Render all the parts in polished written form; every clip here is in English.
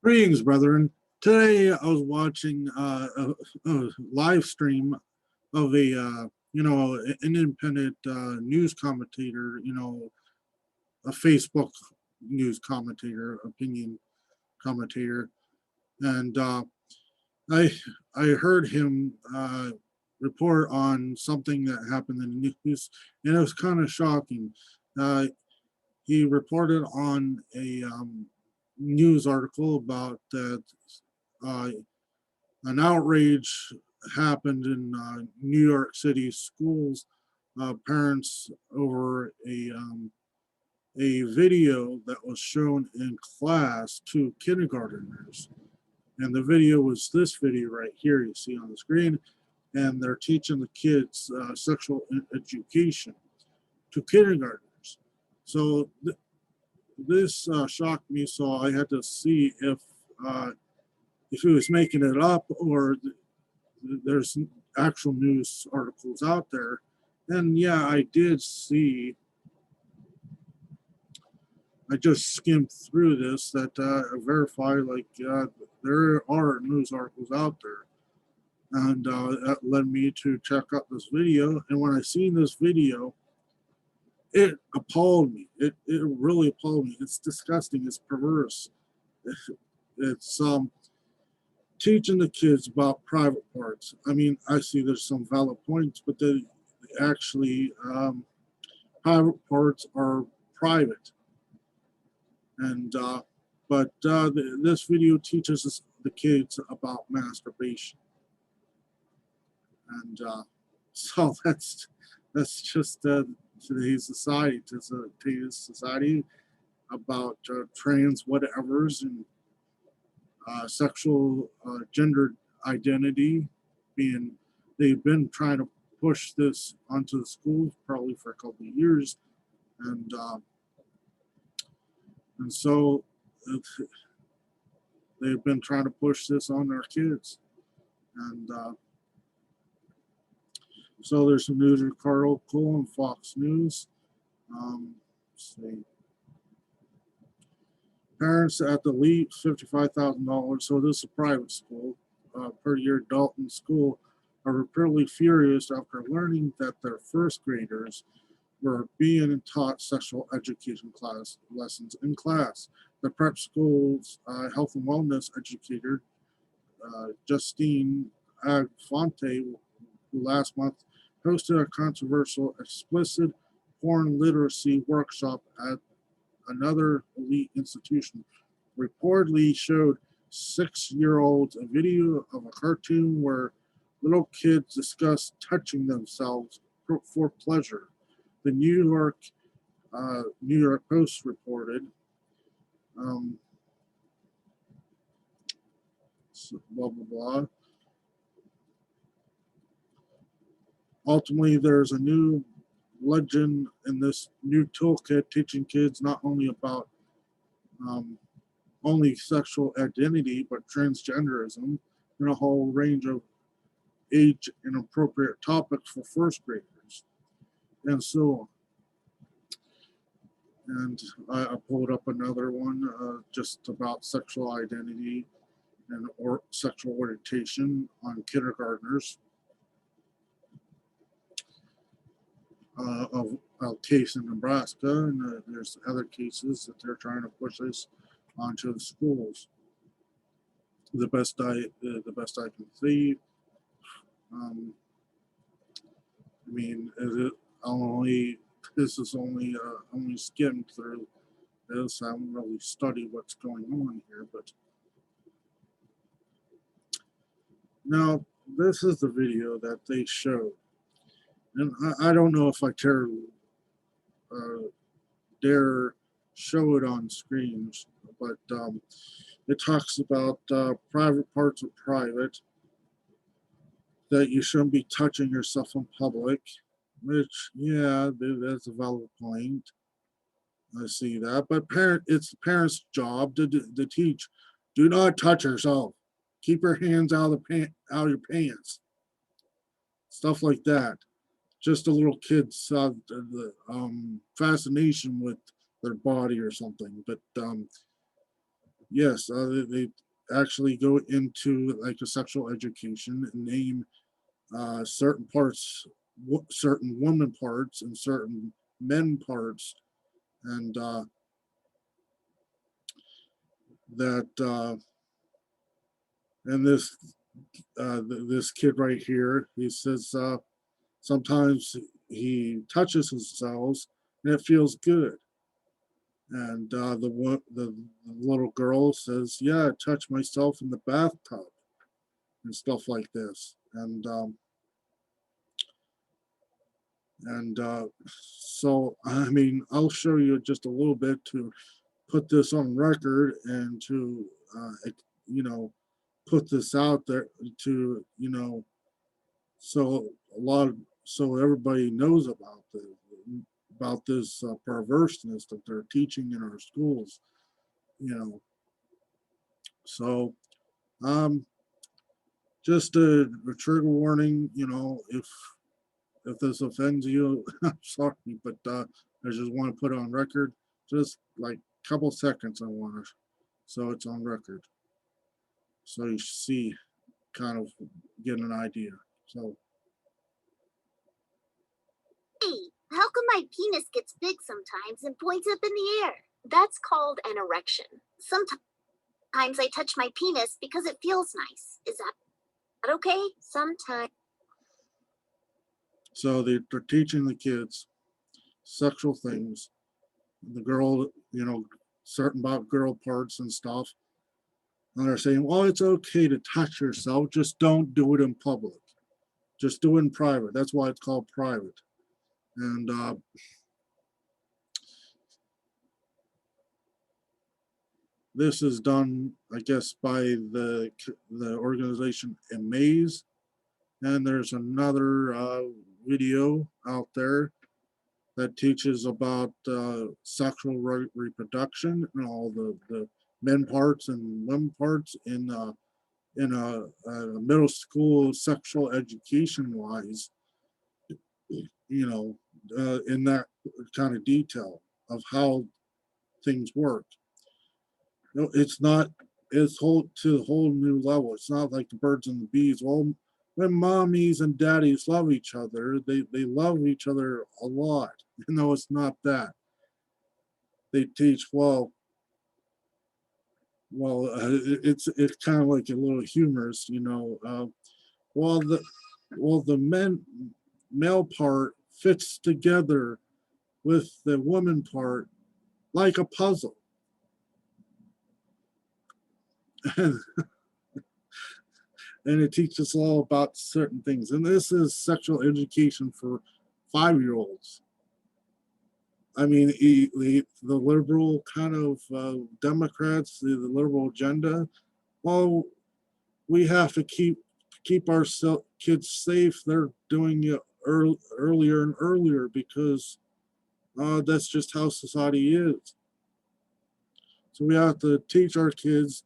Greetings, brethren. Today I was watching a live stream of an independent news commentator, a Facebook news commentator, opinion commentator, and I I heard him report on something that happened in the news, and it was kind of shocking. Uh, he reported on a news article about that uh, an outrage happened in New York City schools. Parents over a video that was shown in class to kindergarteners, and the video was this video right here you see on the screen, and they're teaching the kids sexual education to kindergartners. So this shocked me, so I had to see if he was making it up or there's actual news articles out there. And yeah, I did see, I just skimmed through this that verify there are news articles out there. And that led me to check out this video. And when I seen this video, it appalled me. It really appalled me. It's disgusting. It's perverse. It's teaching the kids about private parts. I mean, I see there's some valid points, but they actually private parts are private. And this video teaches us, the kids, about masturbation. And so that's just today's society. Today's society about trans whatevers and sexual gender identity being, they've been trying to push this onto the schools probably for a couple of years, and so they've been trying to push this on their kids. And so there's some news article on Fox News. Let's see. Parents at the LEAP, $55,000. So this is a private school, per year Dalton School, are reportedly furious after learning that their first graders were being taught sexual education class lessons in class. The prep school's health and wellness educator, Justine Agfonte, who last month hosted a controversial explicit porn literacy workshop at another elite institution, reportedly showed 6-year-olds a video of a cartoon where little kids discuss touching themselves for pleasure. The New York Post reported. Blah blah blah. Ultimately, there's a new legend in this new toolkit teaching kids not only about only sexual identity, but transgenderism and a whole range of age inappropriate topics for first graders, and so on. And I pulled up another one just about sexual identity and or sexual orientation on kindergartners. Of a case in Nebraska, and there's other cases that they're trying to push this onto the schools. The best I can see. I mean, this is only skimmed through this. I haven't really studied what's going on here, but now this is the video that they showed. And I don't know if I dare show it on screens, but it talks about private parts are private, that you shouldn't be touching yourself in public, which, yeah, that's a valid point. I see that, but it's the parent's job to teach. Do not touch yourself. Keep your hands out of your pants. Stuff like that. Just a little kid's fascination with their body or something. But Yes, they actually go into like a sexual education and name certain parts, certain woman parts and certain men parts, and that and this kid right here, he says sometimes he touches himself and it feels good. And the little girl says, "Yeah, I touch myself in the bathtub and stuff like this." And so, I mean, I'll show you just a little bit to put this on record and to, you know, put this out there to, so a lot of, so everybody knows about this perverseness that they're teaching in our schools, you know. So, um, just a trigger warning, if this offends you, I'm sorry, but I just want to put it on record. Just like a couple seconds, I want to, so it's on record, so you see, kind of get an idea. So Hey, how come my penis gets big sometimes and points up in the air? That's called an erection. Sometimes I touch my penis because it feels nice. Is that okay? Sometimes. they're teaching the kids sexual things. The girl, certain about girl parts and stuff. And they're saying, well, it's okay to touch yourself, just don't do it in public. Just do it in private. That's why it's called private. And this is done, I guess, by the organization Amaze. And there's another video out there that teaches about sexual reproduction and all the men parts and women parts in a middle school sexual education wise, in that kind of detail of how things work. It's not, it's whole to a whole new level. It's not like the birds and the bees. Well, when mommies and daddies love each other, they love each other a lot. No, it's not that. They teach, it's kind of like a little humorous, well the the male part fits together with the woman part like a puzzle. and it teaches all about certain things. And this is sexual education for 5-year-olds. I mean, the liberal kind of Democrats, the liberal agenda. Well, we have to keep our kids safe. They're doing it earlier and earlier because that's just how society is. So we have to teach our kids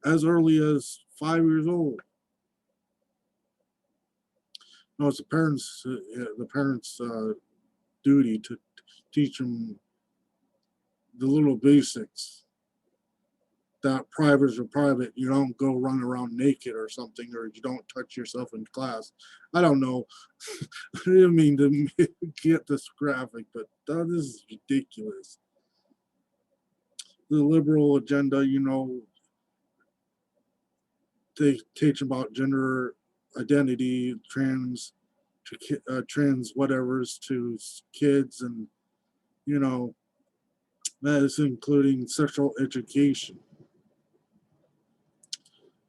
as early as 5 years old. No, it's the parents' duty to teach them the little basics. That private are private. You don't go run around naked or something, or you don't touch yourself in class. I don't know. I didn't mean to get this graphic, but this is ridiculous. The liberal agenda, they teach about gender identity, trans whatever's to kids, and you know that is including sexual education.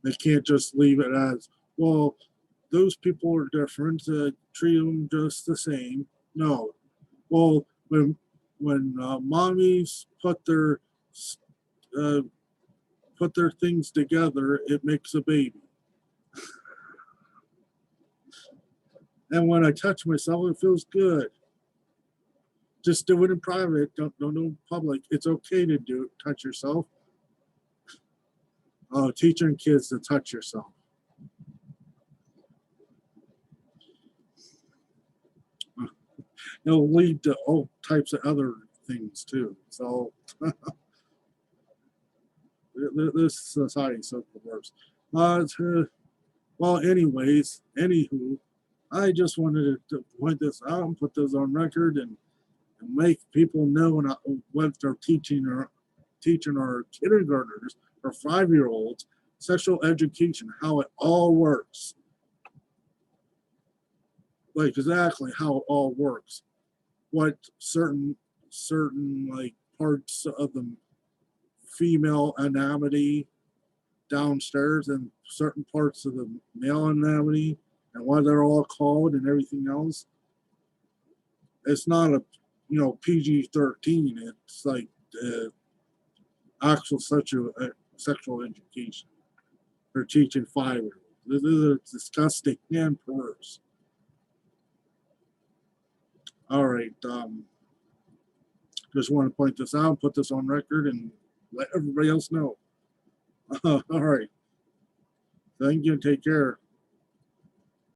They can't just leave it as, well, those people are different. Treat them just the same. No, well, when mommies uh, put their things together, it makes a baby. And when I touch myself, it feels good. Just do it in private. Don't do it in public. It's okay to touch yourself. Teaching kids to touch yourself. It'll lead to all types of other things too. So this society is so perverse. Well, anyways, anywho, I just wanted to point this out and put this on record and make people know what they're teaching our kindergartners or 5-year-olds sexual education, how it all works, like exactly how it all works, what certain like parts of the female anatomy downstairs and certain parts of the male anatomy and what they're all called and everything else. It's not a PG-13. It's like actual sexual education. They're teaching 5-year-olds. This is disgusting and perverse. All right. Just want to point this out, put this on record, and let everybody else know. All right. Thank you. Take care.